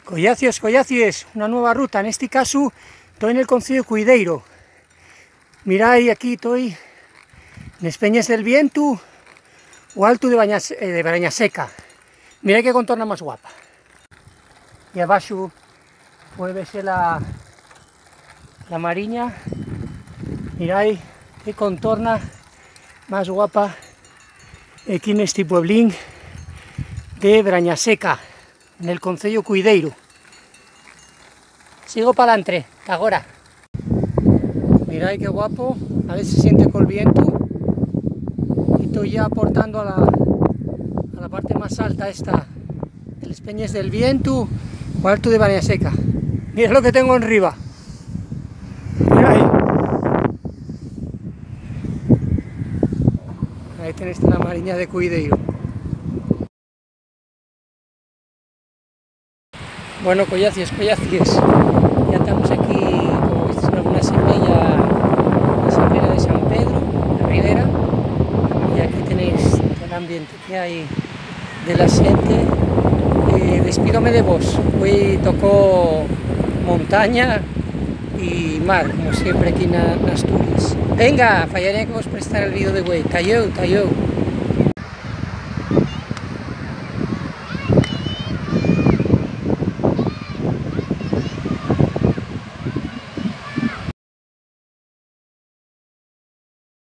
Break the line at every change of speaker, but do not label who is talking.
Collacies, collacies, una nueva ruta, en este caso estoy en el concello de Cuideiro. Mirai, aquí estoy en les Peñas del Vientu o alto de Brañaseca. Mirad qué contorna más guapa. Y abajo puede verse la mariña. Mirad qué contorna más guapa aquí en este pueblín de Brañaseca, en el concello Cuideiro. Sigo para adelante, agora. Mirad qué guapo, a ver si se siente con el viento. Y estoy ya aportando a la parte más alta esta, de les Peñas del Vientu o alto de Brañaseca. Mirad lo que tengo arriba. Mirad. Ahí tenéis la mariña de Cuideiro. Bueno, collacies, collacies, ya estamos aquí, como veis, en alguna semilla, la semilla de San Pedro, de Ribera, y aquí tenéis el ambiente que hay de la gente. Despídome de vos, hoy tocó montaña y mar, como siempre aquí en Asturias. Venga, fallaré que vos prestar el vídeo de hoy, talleu, talleu.